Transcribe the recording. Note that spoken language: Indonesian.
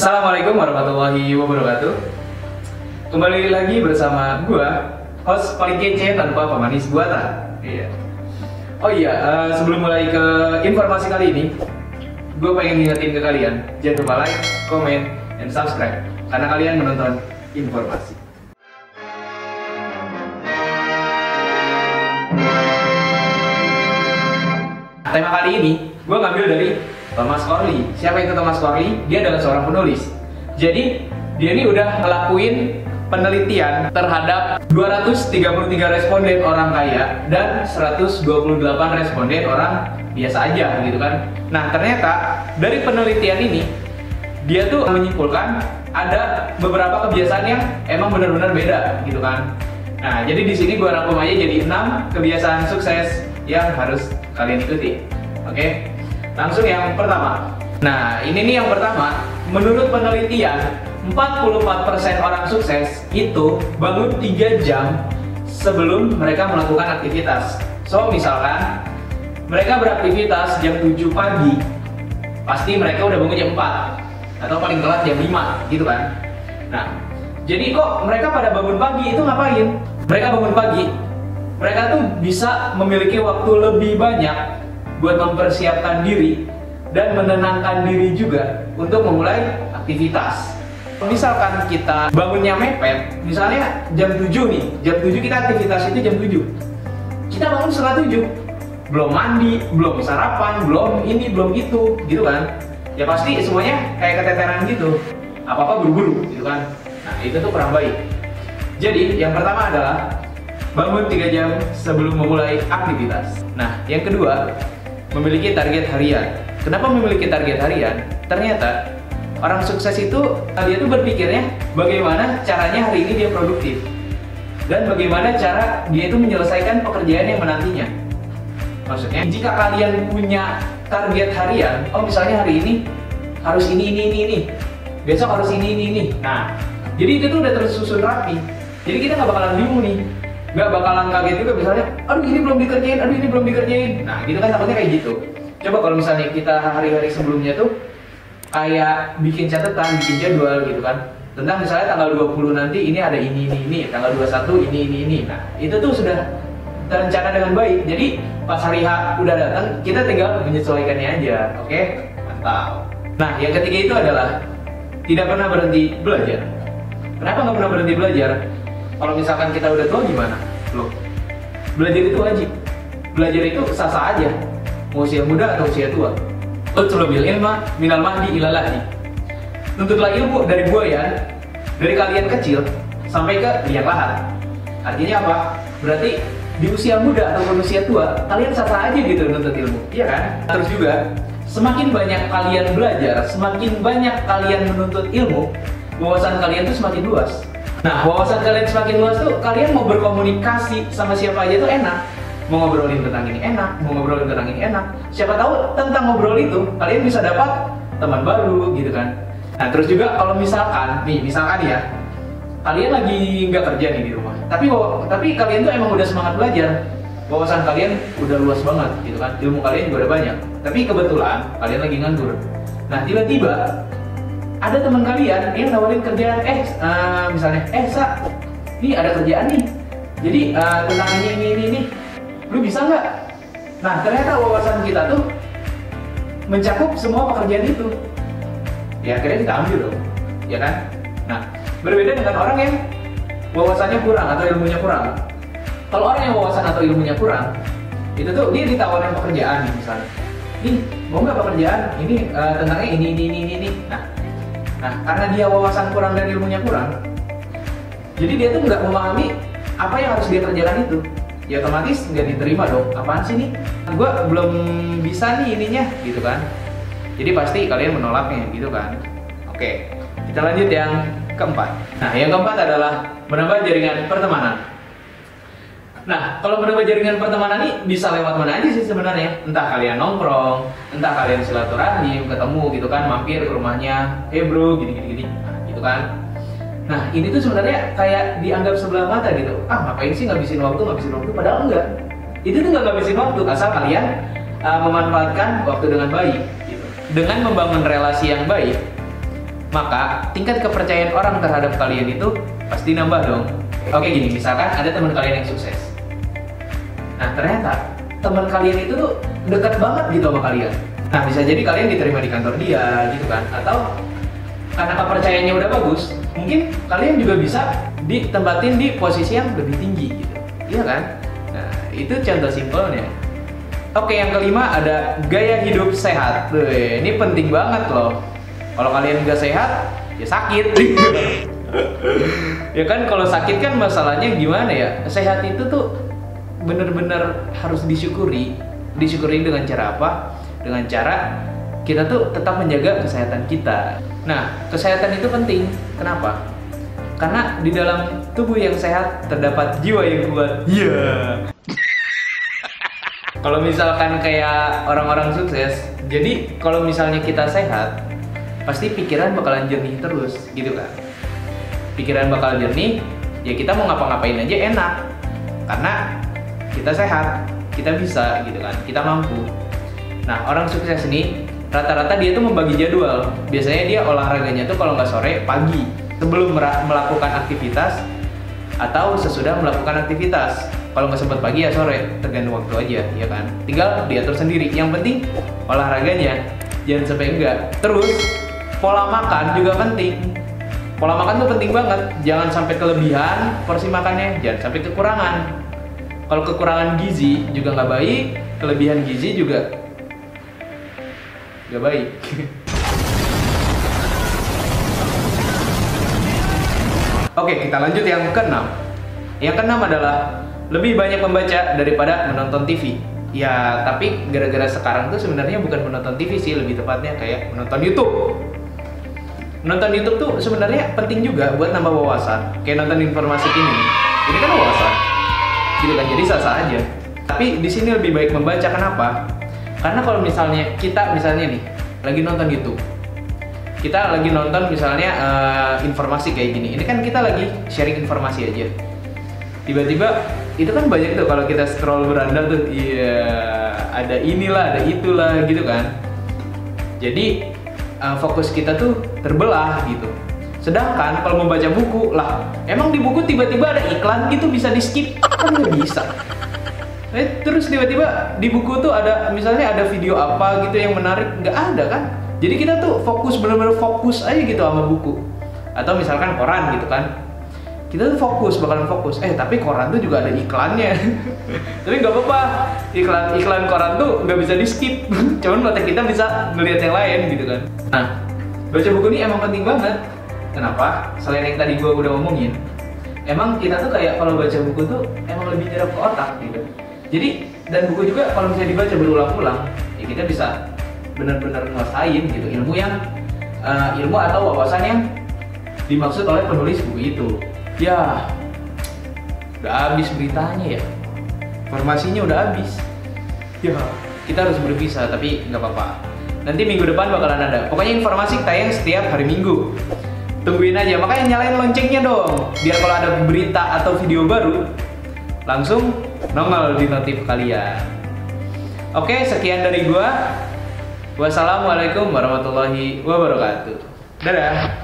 Assalamualaikum warahmatullahi wabarakatuh. Kembali lagi bersama gua, host paling kece tanpa pemanis buatan. Iya. Oh iya, sebelum mulai ke informasi kali ini, gue pengen ngingetin ke kalian, jangan lupa like, comment, dan subscribe karena kalian menonton informasi. Tema kali ini gue ngambil dari Thomas Corley. Siapa itu Thomas Corley? Dia adalah seorang penulis. Jadi dia ini udah ngelakuin penelitian terhadap 233 responden orang kaya dan 128 responden orang biasa aja gitu kan. Nah ternyata dari penelitian ini dia tuh menyimpulkan ada beberapa kebiasaan yang emang benar-benar beda gitu kan. Nah jadi di sini gue rangkum aja jadi 6 kebiasaan sukses yang harus kalian ikuti. Oke, langsung yang pertama. Nah ini nih yang pertama. Menurut penelitian 44% orang sukses itu bangun 3 jam sebelum mereka melakukan aktivitas. So misalkan mereka beraktivitas jam 7 pagi, pasti mereka udah bangun jam 4 atau paling telat jam 5 gitu kan. Nah jadi kok mereka pada bangun pagi itu ngapain? Mereka bangun pagi, mereka tuh bisa memiliki waktu lebih banyak buat mempersiapkan diri dan menenangkan diri juga untuk memulai aktivitas. Misalkan kita bangunnya mepet, misalnya jam 7 nih, jam 7 kita aktivitas itu jam 7. Kita bangun setengah 7, belum mandi, belum sarapan, belum ini, belum itu, gitu kan. Ya pasti semuanya kayak keteteran gitu, apa-apa buru-buru, gitu kan. Nah itu tuh kurang baik. Jadi yang pertama adalah bangun 3 jam sebelum memulai aktivitas. Nah yang kedua, memiliki target harian. Kenapa memiliki target harian? Ternyata orang sukses itu dia tuh berpikirnya bagaimana caranya hari ini dia produktif dan bagaimana cara dia itu menyelesaikan pekerjaan yang menantinya. Maksudnya jika kalian punya target harian, oh misalnya hari ini harus ini, besok harus ini. Nah jadi itu tuh udah tersusun rapi. Jadi kita nggak bakalan bingung nih, nggak bakalan kaget juga misalnya, aduh ini belum dikerjain. Nah gitu kan takutnya kayak gitu. Coba kalau misalnya kita hari-hari sebelumnya tuh kayak bikin catatan, bikin jadwal gitu kan, tentang misalnya tanggal 20 nanti ini ada ini, tanggal 21 ini. Nah itu tuh sudah terencana dengan baik. Jadi pas hari H udah datang, kita tinggal menyesuaikannya aja. Oke? Mantap. Nah yang ketiga itu adalah tidak pernah berhenti belajar. Kenapa nggak pernah berhenti belajar? Kalau misalkan kita udah tua gimana? Loh, belajar itu wajib. Belajar itu sah-sah aja, mau usia muda atau usia tua. Utlubil ilma minal mahdi ilal lahdi. Tuntutlah ilmu dari buayan, dari kalian kecil sampai ke liang lahat. Artinya apa? Berarti di usia muda ataupun usia tua, kalian sah-sah aja gitu nuntut ilmu, iya kan? Terus juga, semakin banyak kalian belajar, semakin banyak kalian menuntut ilmu, wawasan kalian tuh semakin luas. Nah, wawasan kalian semakin luas tuh, kalian mau berkomunikasi sama siapa aja tuh enak. Mau ngobrolin tentang ini enak, mau ngobrolin tentang ini enak. Siapa tahu tentang ngobrol itu, kalian bisa dapat teman baru gitu kan. Nah, terus juga kalau misalkan ya, kalian lagi nggak kerja nih di rumah, tapi kalian tuh emang udah semangat belajar. Wawasan kalian udah luas banget gitu kan, ilmu kalian juga udah banyak. Tapi kebetulan kalian lagi nganggur. Nah, tiba-tiba ada teman kalian yang nawarin kerjaan, misalnya, Sa, nih ada kerjaan nih, jadi tentang ini, lu bisa nggak? Nah ternyata wawasan kita tuh mencakup semua pekerjaan itu. Ya akhirnya kita ambil dong, ya kan? Nah berbeda dengan orang yang wawasannya kurang atau ilmunya kurang. Kalau orang yang wawasan atau ilmunya kurang, itu tuh dia ditawarin pekerjaan nih misalnya, nih mau nggak pekerjaan ini tentangnya ini. Nah karena dia wawasan kurang dan ilmunya kurang, jadi dia tuh nggak memahami apa yang harus dia kerjakan itu. Ya otomatis nggak diterima dong. Apaan sih nih? Gue belum bisa nih ininya gitu kan. Jadi pasti kalian menolaknya gitu kan. Oke, kita lanjut yang keempat. Nah yang keempat adalah menambah jaringan pertemanan. Nah kalau menambah jaringan pertemanan ini bisa lewat mana aja sih sebenarnya. Entah kalian nongkrong, entah kalian silaturahim, ketemu gitu kan, mampir ke rumahnya, bro gini, nah, gitu kan. Nah ini tuh sebenarnya kayak dianggap sebelah mata gitu. Ngapain sih ngabisin waktu, padahal enggak. Itu tuh nggak ngabisin waktu, asal kalian memanfaatkan waktu dengan baik gitu. Dengan membangun relasi yang baik, maka tingkat kepercayaan orang terhadap kalian itu pasti nambah dong. Oke gini, misalkan ada teman kalian yang sukses. Nah ternyata teman kalian itu tuh dekat banget gitu sama kalian. Nah bisa jadi kalian diterima di kantor dia gitu kan, atau karena kepercayaannya udah bagus, mungkin kalian juga bisa ditempatin di posisi yang lebih tinggi gitu, iya kan? Nah itu contoh simpelnya. Oke, yang kelima ada gaya hidup sehat. Tuh, ini penting banget loh. Kalau kalian nggak sehat, ya sakit. Ya kan, kalau sakit kan masalahnya gimana ya? Sehat itu tuh bener-bener harus disyukuri. Disyukuri dengan cara apa? Dengan cara kita tuh tetap menjaga kesehatan kita. Nah, kesehatan itu penting. Kenapa? Karena di dalam tubuh yang sehat terdapat jiwa yang kuat. Iya. Yeah. Kalau misalkan kayak orang-orang sukses, jadi kalau misalnya kita sehat, pasti pikiran bakalan jernih terus, gitu kan? Pikiran bakal jernih, ya kita mau ngapa-ngapain aja enak, karena kita sehat, kita bisa, gitu kan? Kita mampu. Nah, orang sukses ini rata-rata dia tuh membagi jadwal. Biasanya dia olahraganya tuh kalau nggak sore, pagi, sebelum melakukan aktivitas atau sesudah melakukan aktivitas. Kalau nggak sempat pagi ya sore, tergantung waktu aja, ya kan? Tinggal diatur sendiri. Yang penting olahraganya, jangan sampai enggak. Terus pola makan juga penting. Pola makan tuh penting banget. Jangan sampai kelebihan porsi makannya, jangan sampai kekurangan. Kalau kekurangan gizi juga nggak baik, kelebihan gizi juga nggak baik. Oke, kita lanjut yang keenam. Yang keenam adalah lebih banyak membaca daripada menonton TV. Ya, tapi gara-gara sekarang tuh sebenarnya bukan menonton TV sih, lebih tepatnya kayak menonton YouTube. Menonton YouTube tuh sebenarnya penting juga buat nambah wawasan. Kayak nonton informasi ini kan wawasan. Gitu kan, jadi sah-sah aja. Tapi di sini lebih baik membaca. Kenapa? Karena kalau misalnya kita nih lagi nonton YouTube, kita lagi nonton misalnya informasi kayak gini. Ini kan kita lagi sharing informasi aja. Tiba-tiba itu kan banyak tuh kalau kita scroll beranda tuh, iya ada inilah, ada itulah gitu kan. Jadi fokus kita tuh terbelah gitu. Sedangkan kalau membaca buku lah, emang di buku tiba-tiba ada iklan gitu bisa di skip? Kan nggak bisa. Terus tiba-tiba di buku tuh ada misalnya ada video apa gitu yang menarik, nggak ada kan? Jadi kita tuh fokus, bener-bener fokus aja gitu sama buku. Atau misalkan koran gitu kan, kita tuh bakalan fokus. Tapi koran tuh juga ada iklannya. Tapi nggak apa-apa, iklan koran tuh nggak bisa di skip. Cuman mata kita bisa ngelihat yang lain gitu kan. Nah, baca buku ini emang penting banget. Kenapa? Selain yang tadi gua udah ngomongin, emang kita tuh kayak kalau baca buku tuh emang lebih nyerap ke otak gitu. Jadi, dan buku juga kalau misalnya dibaca berulang-ulang, ya kita bisa benar-benar ngerasain gitu ilmu atau wawasan yang dimaksud oleh penulis buku itu. Ya, udah habis beritanya ya, informasinya udah habis. Ya, kita harus berpisah, tapi nggak apa-apa. Nanti minggu depan bakalan ada. Pokoknya informasi tayang setiap hari Minggu. Tungguin aja, makanya nyalain loncengnya dong, biar kalau ada berita atau video baru langsung nongol di notif kalian. Oke, sekian dari gua. Wassalamualaikum warahmatullahi wabarakatuh. Dadah.